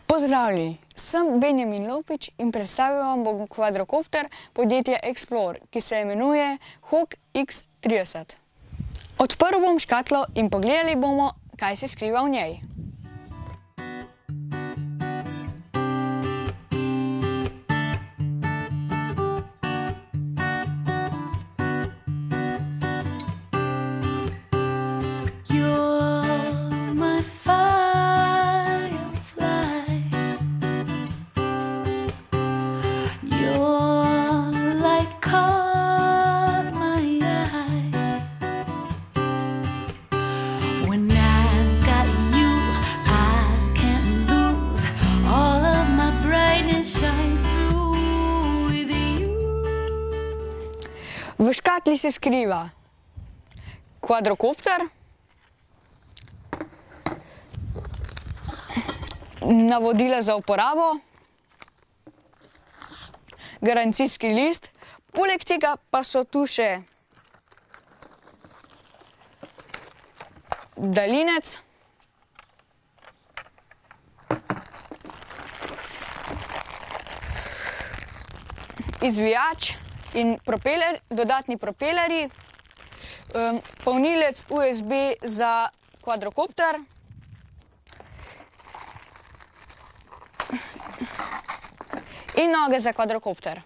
Pozdravljeni, sem Lopič in predstavil vam bom kvadrokopter podjetja Explore, ki se imenuje Hawk X30. Odprl bom škatlo in pogledali bomo, kaj se skriva v njej. V škatli se skriva kvadrokopter, navodila za uporabo, garancijski list, poleg tega pa so tu še daljinec, izvijač in propeler, dodatni propelerji, polnilec USB za kvadrokopter, in noge za kvadrokopter.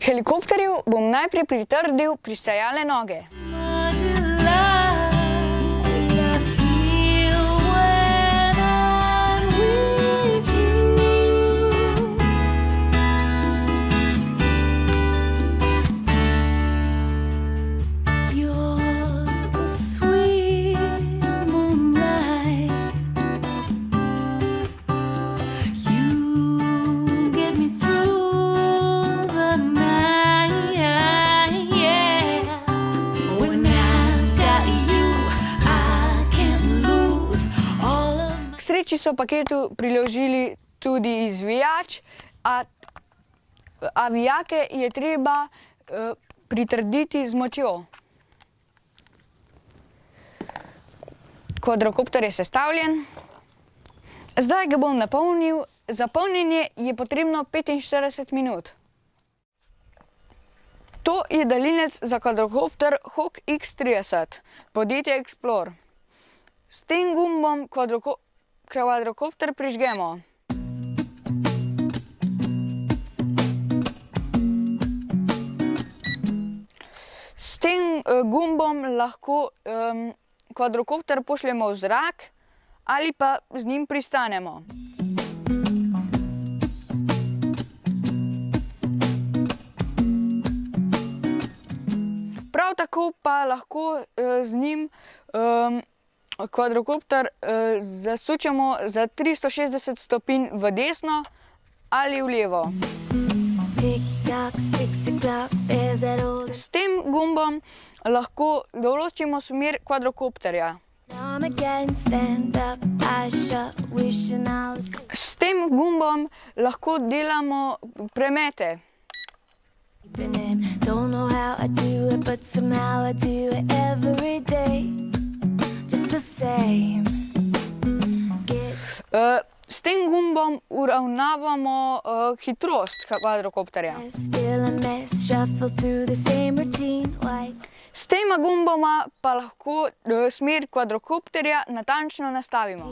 Helikopterju bom najprej pritrdil pristajalne noge. K sreči so paketu priložili tudi izvijač, a vijake je treba pritrditi z močjo. Kvadrokopter je sestavljen. Zdaj ga bom napolnil. Za polnjenje je potrebno 45 minut. To je daljinec za kvadrokopter Hawk X30, podjetja Explore. S tem gumbom kvadrokopter prižgemo. S tem gumbom lahko kvadrokopter pošljemo v zrak ali pa z njim pristanemo. Prav tako pa lahko z njim kvadrokopter zasučemo za 360 stopinj v desno ali v levo. S tem gumbom lahko določimo smer kvadrokopterja. S tem gumbom lahko delamo premete. S tem gumbom uravnavamo hitrost kvadrokopterja. S tema gumboma pa lahko smer kvadrokopterja natančno nastavimo.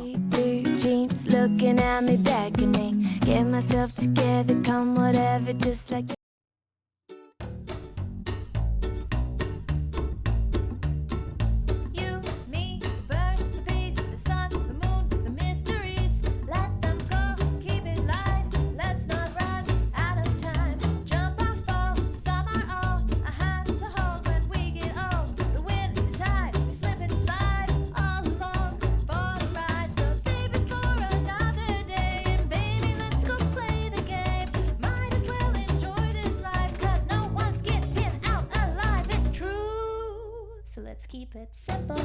keep it simple.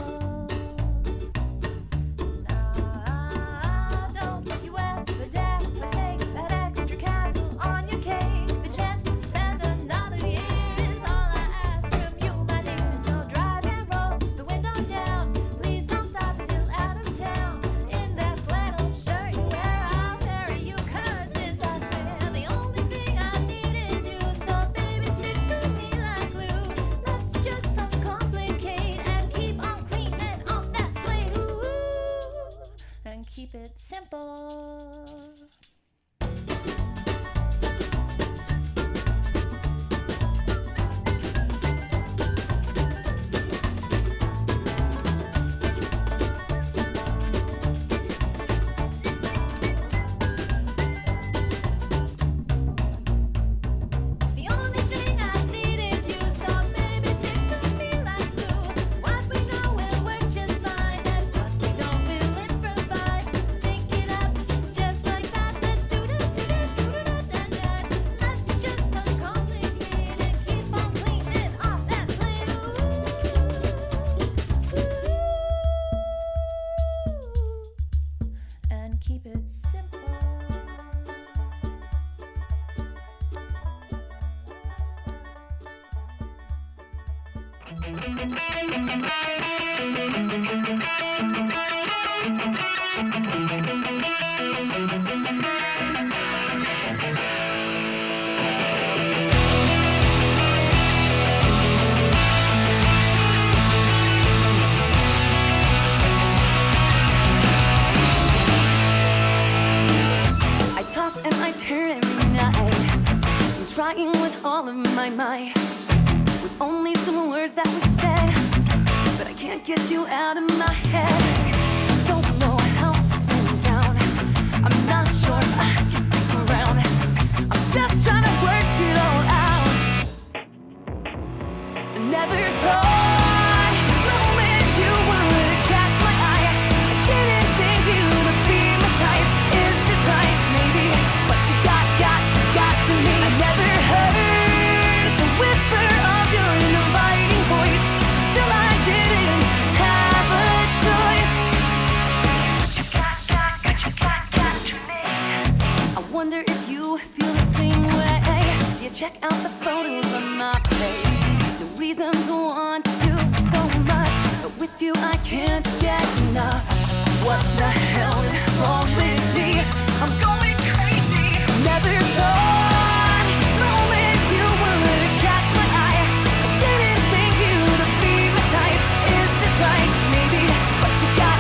Don't you ever dare mistake that extra candle on your cake. The chance to spend another year is all I ask from you, my dear. So drive and roll the window down. Please don't stop till out of town. In that flannel shirt you wear, I'll marry you 'cause this I swear. The only thing I need is you. So baby, stick to me like glue. Let's just uncomplicate and keep on cleaning off that slate. Ooh, and keep it simple. The only thing I need is you, so baby, stick to me like glue. What we know will work just fine, and what we don't will improvise. Think it up, just like that. Let's do that, do that, do that, that, that. Let's just uncomplicate and keep on cleaning off that slate. Ooh, and keep it simple. I toss and I turn every night. I'm trying with all of my might, with only some words that we said, but I can't get you out of my head. Don't know how this went down. I'm not sure if I can stick around. I'm just trying to work it all out. I never thought this moment you would catch my eye. I didn't think you would be my type. Is this right? Maybe. But you got to me. I never heard the whisper of your inviting voice. Still I didn't have a choice. But you got to me. I wonder if you feel the same way. Do you check out the photos on my page? No reason to want you so much, but with you I can't get enough. What the hell is wrong with me? I'm going crazy. Never thought this moment you would catch my eye. I didn't think you would be my type. Is this right? Maybe. But you got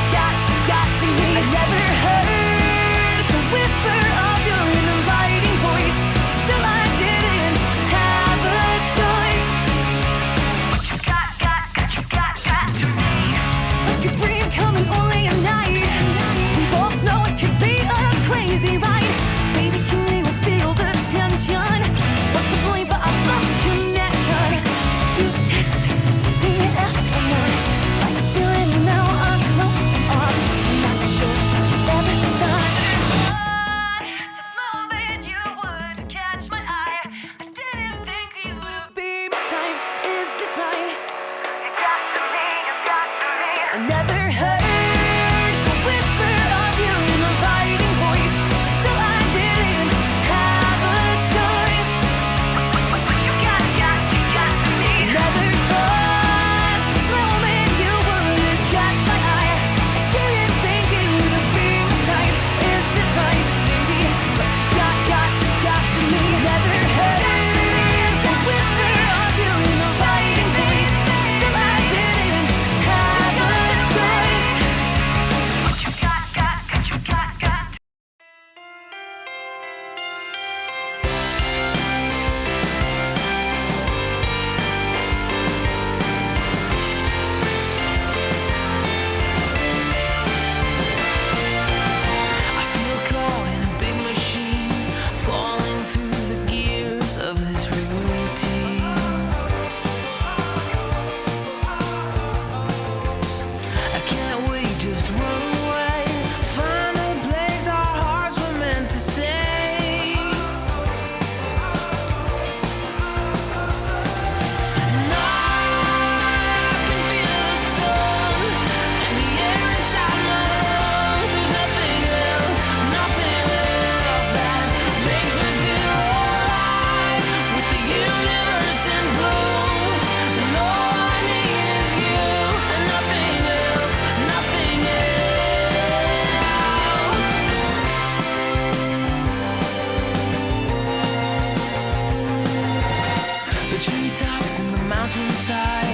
to me. I never heard the whisper of your inviting voice. Still I didn't have a choice. But you got to me. Like a dream coming only at night. We both know it could be a crazy ride. Baby, can you feel the tension? What's the point, but I lost connection. You text, DDF, I'm not. Like stealing now, I'm close on. I'm not sure I can ever start. This moment you would catch my eye. I didn't think you would be my type. Is this right? You got to me. I never heard the whisper of your inviting voice. Still I didn't have a choice. But you got to me. Never thought this moment you would catch my eye. I didn't think you would be my type. Is this right? Maybe. But you got to me. Never heard the whisper of your inviting voice. Still I didn't have a choice. inside.